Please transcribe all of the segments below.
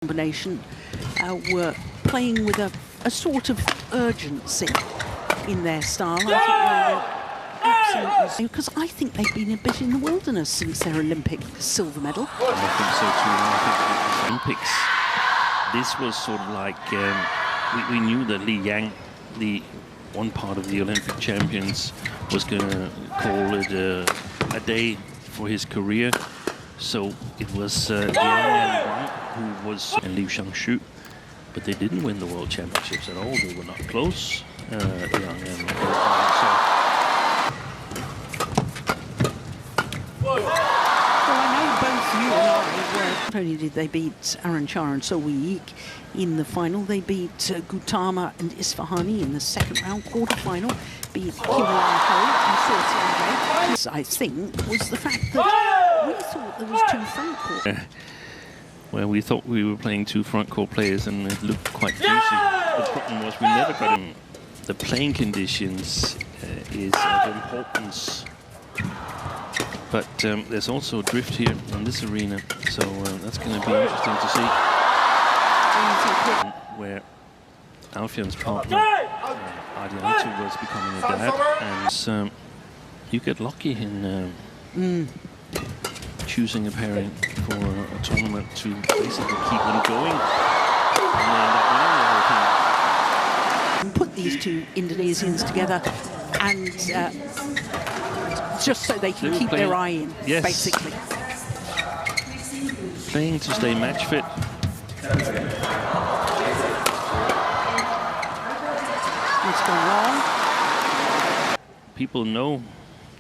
combination were playing with a sort of urgency in their style. Absolutely, because I think they've been a bit in the wilderness since their Olympic silver medal. I think so too. I think with the Olympics, this was sort of like we knew that Liang, the one part of the Olympic champions, was going to call it a day for his career. So it was Liang Wei Keng who was and Liu Shangshu, but they didn't win the World Championships at all. They were not close. Liang and not only did they beat Aranchar and Sowiik in the final, they beat Gautama and Isfahani in the second round quarterfinal, beat Kim Wang Ho and Sortian. I think was the fact that we thought there was two front court. Where we thought we were playing two front court players and it looked quite juicy. The problem was we never got in. The playing conditions is of importance. But there's also drift here in this arena, so that's going to be interesting to see. Where Alfian's partner, Adianto, was becoming a dad, and you get lucky in choosing a pairing for a tournament to basically keep them going. And put these two Indonesians together and just so they can keep their eye in, basically. Playing to stay match fit. It's gone wrong. People know,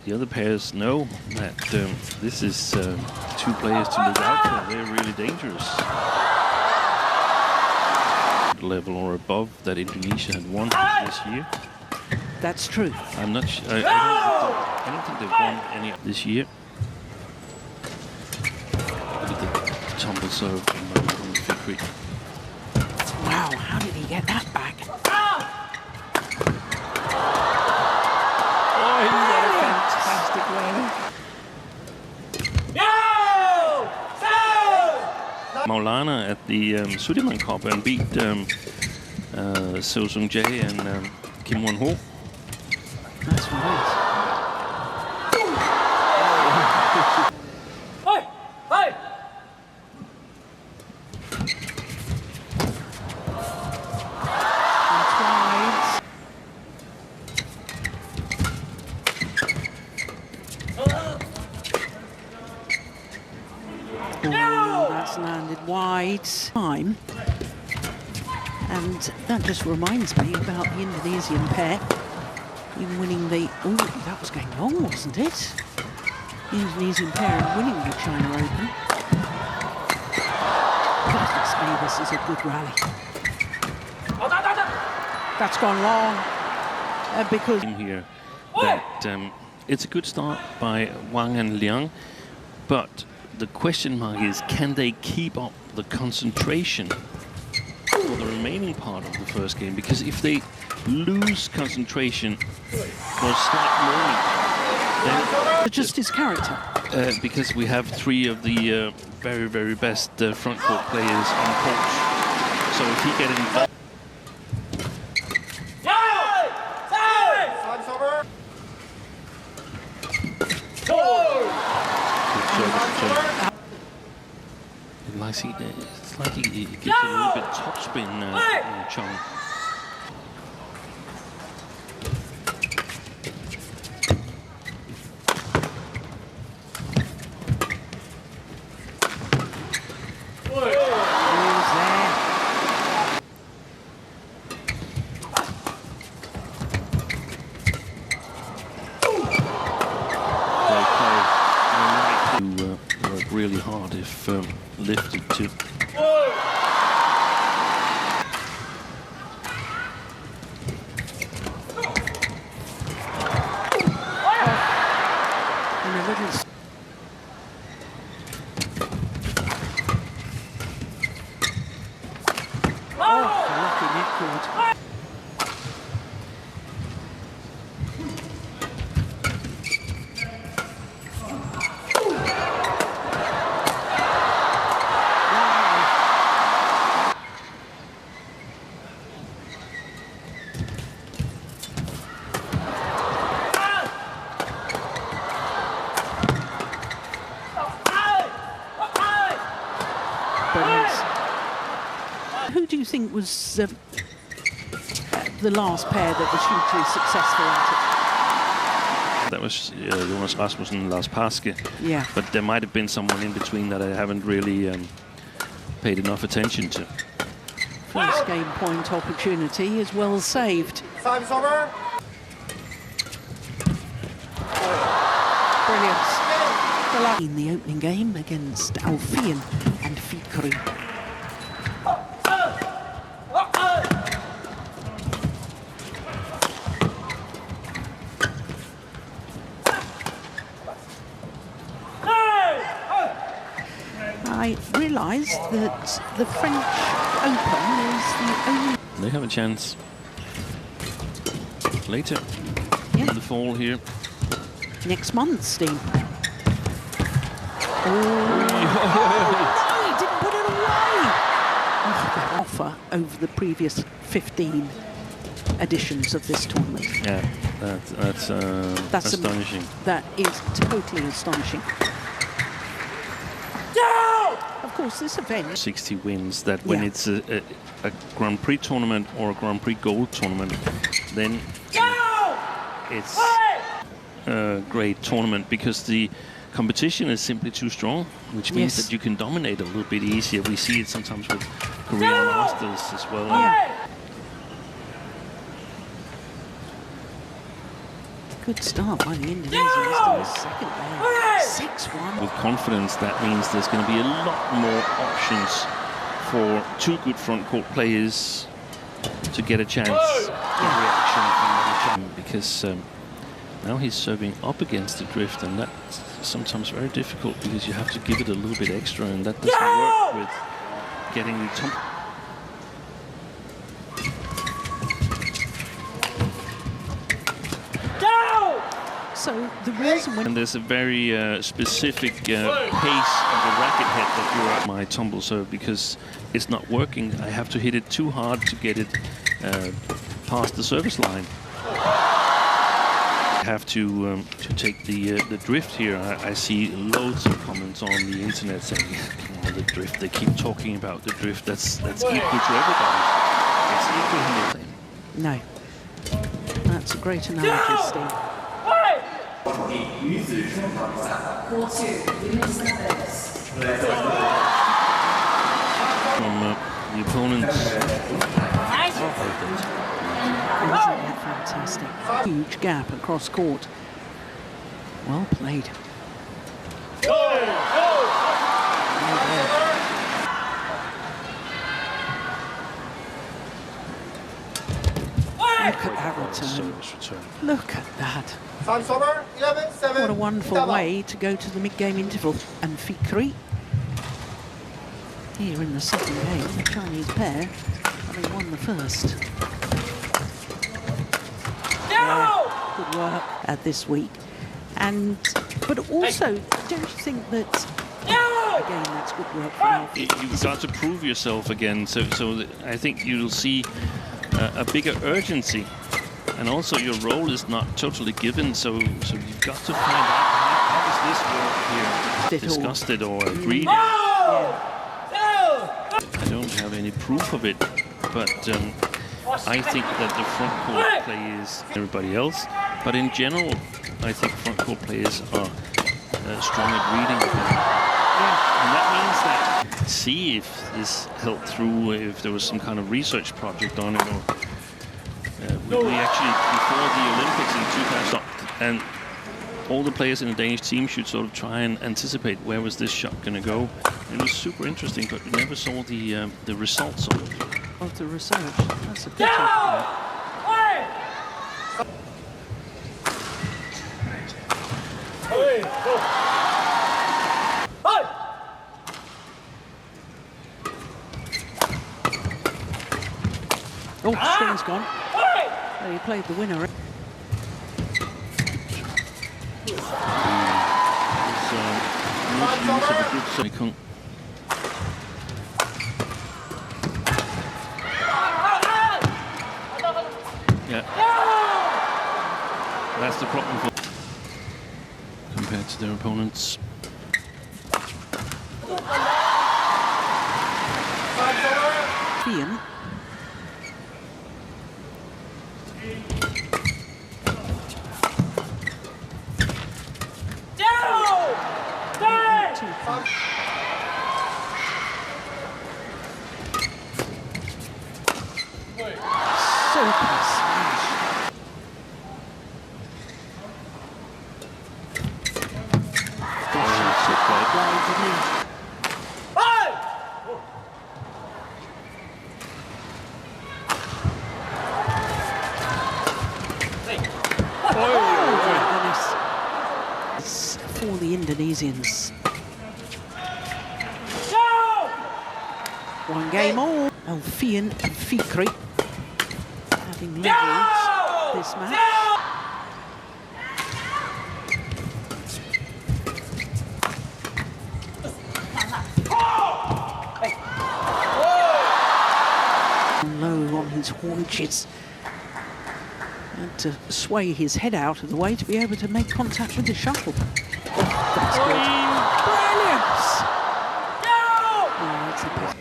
the other pairs know that this is two players to look out for. They're really dangerous. Level or above that Indonesia had won this year. That's true. I'm not sure. I don't think they've won any this year. Look at the tumble serve from FIKRI. Wow, how did he get that back? Oh, he got a fantastic way. Maulana at the Sudirman Cup and beat Seo Sung Jae and Kim Won Ho. That's right. That's landed wide time, and that just reminds me about the Indonesian pair in winning the. Oh, that was going long, wasn't it? The Indonesian pair in winning the China Open. Goodness me, this is a good rally. That's gone long because here that it's a good start by Wang and Liang, but the question mark is, can they keep up the concentration for the remaining part of the first game? Because if they lose concentration for a slight moment, then just his character. because we have three of the very, very best front court players on coach. So if he gets involved. It's like he gives a little bit topspin Chang. Work really hard if lifted to. Who do you think was the last pair that was hugely successful at it? That was Jonas Rasmussen and Lars Paske. Yeah. But there might have been someone in between that I haven't really paid enough attention to. First game point opportunity is well saved. Time's over. Brilliant. In the opening game against Alfian and FIKRI. I realised that the French Open is the only... They have a chance later in the fall here. Next month, Steve. Oh, no, he didn't put it away. Oh, the offer over the previous 15 editions of this tournament. Yeah, that's astonishing. That is totally astonishing. Of course, this event... 60 wins, that when it's a Grand Prix tournament or a Grand Prix Gold tournament, then it's a great tournament because the competition is simply too strong, which means that you can dominate a little bit easier. We see it sometimes with Korean Masters as well. Good start by the Indonesians in the second game. 6-1. With confidence, that means there's going to be a lot more options for two good front court players to get a chance reaction from the because now he's serving up against the drift, and that's sometimes very difficult because you have to give it a little bit extra, and that doesn't work with getting the top. So the reason when... And there's a very specific pace of the racket head that you're at my tumble serve because it's not working. I have to hit it too hard to get it past the service line. I have to take the drift here. I see loads of comments on the internet saying, come on, the drift. They keep talking about the drift. That's equal to everybody. It's equal here. No. That's a great analogy, Steve. From the opponents. Isn't that fantastic? Huge gap across court. Well played. Look at that return. Look at that. Time's over. 11-7. What a wonderful way to go to the mid-game interval. And FIKRI, here in the second game, the Chinese pair, having won the first. Good work this week. But also, don't you think that, again, that's good work from you. You've got to prove yourself again, so I think you'll see a bigger urgency. And also your role is not totally given, so you've got to find out how does this work here. Discussed it or agreed. I don't have any proof of it, but I think that the front court players, everybody else, but in general, I think front court players are strong at reading. And that means that see if this held through, if there was some kind of research project on it, or we actually, before the Olympics in 2000, and all the players in the Danish team should sort of try and anticipate where was this shot going to go. It was super interesting, but we never saw the results of it. Of the research, that's a pity. Oh, string's gone. He played the winner. Yeah. That's the problem for compared to their opponents. Alfian. So precise. For the Indonesians. One game all. Alfian and Fikri having leveled this match. Low on his haunches. Had to sway his head out of the way to be able to make contact with the shuttle. Oh, that's good. Brilliant! Oh, that's a bit.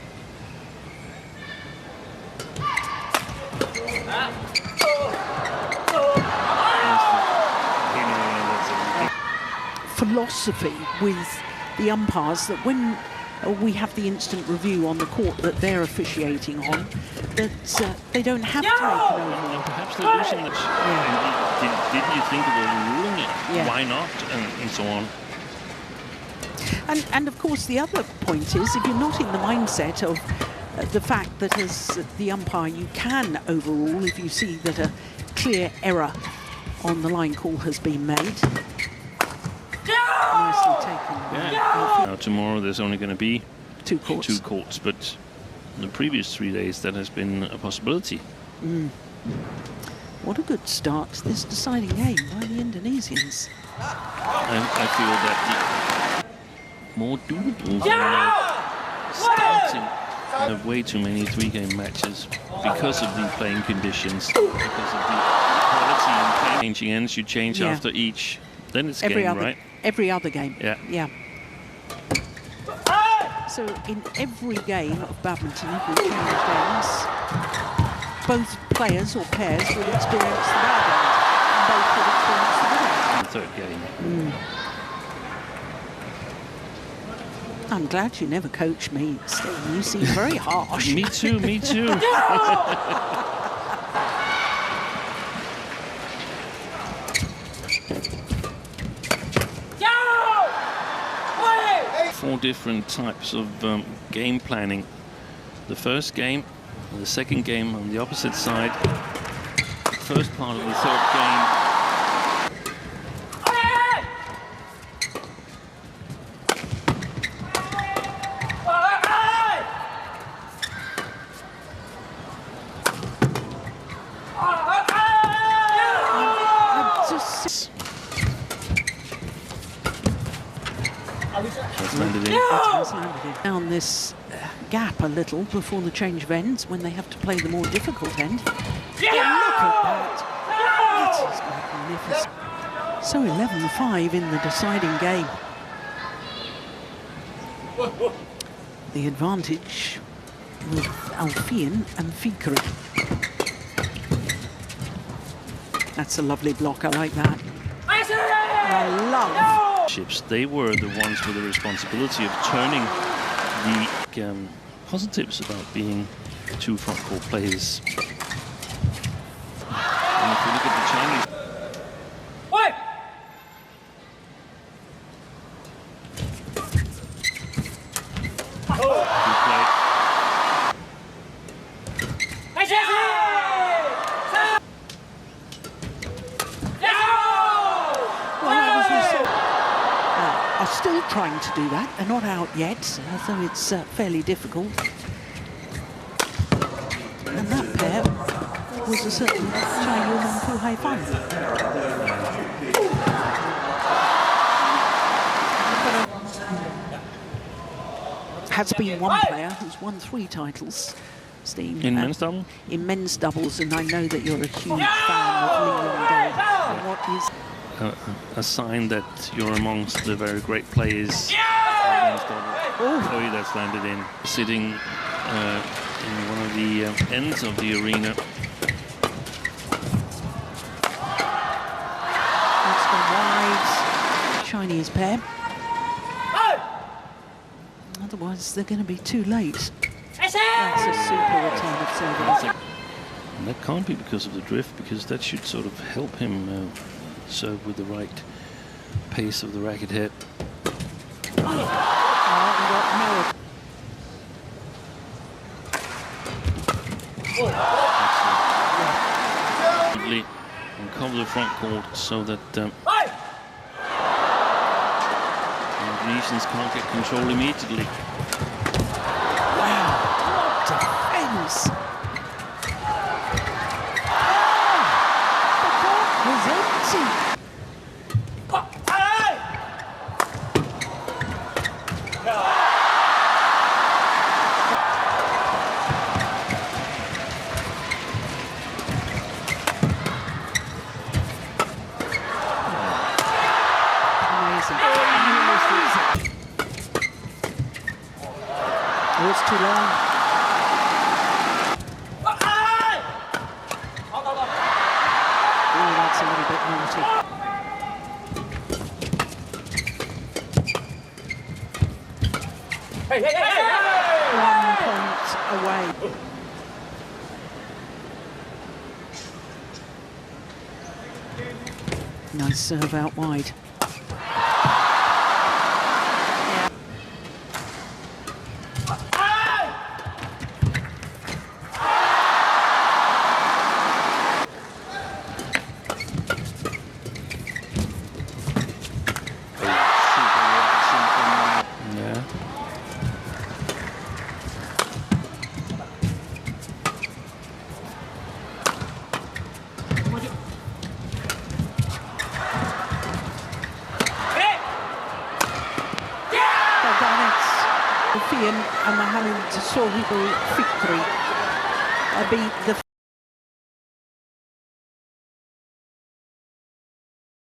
Philosophy with the umpires that when we have the instant review on the court that they're officiating on, that they don't have to make an overrule. Perhaps they're losing it. Yeah. Did you think of overruling it? Yeah. Why not? And so on. And of course, the other point is, if you're not in the mindset of the fact that as the umpire you can overrule if you see that a clear error on the line call has been made. Nicely taken. Yeah. Now tomorrow there's only going to be two courts, but the previous 3 days that has been a possibility. What a good start to this deciding game by the Indonesians. I feel that the more doable starting. We have way too many 3-game matches because of the playing conditions, because of the quality and playing. Changing ends, you change after each. Then it's right? Every other game. Yeah. So in every game of badminton, if we change ends, both players or pairs will experience the bad end, and both will experience the good end. The third game. I'm glad you never coached me, Steve. You seem very harsh. Me too. Four different types of game planning. The first game, the second game on the opposite side, first part of the third game. Down this gap a little before the change of ends when they have to play the more difficult end. Yeah! Look at that! That is magnificent. So 11-5 in the deciding game. The advantage with Alfian and Fikri. That's a lovely block, I like that. I love. They were the ones with the responsibility of turning the positives about being two front court players. And if you look at the Chinese. Still trying to do that. They're not out yet, so it's fairly difficult. And that pair was a certain Chai Yun and Fu Hai Fan. Has been one player who's won 3 titles. Steve, in men's doubles? In men's doubles, and I know that you're a huge fan of LIANG Wei. What is a sign that you're amongst the very great players. Oh, that's landed in. Sitting in one of the ends of the arena. That's gone wide. Chinese pair. Otherwise, they're going to be too late. That's a super return of service. And that can't be because of the drift, because that should sort of help him serve with the right pace of the racket head. And cover the front court so that the Indonesians can't get control immediately. Wow, defense! The court was empty. Oh, it's too long. Oh, that's a little bit naughty. Hey! 1 point away. Nice serve out wide. Alfian and Mohammed Shohibul FIKRI beat the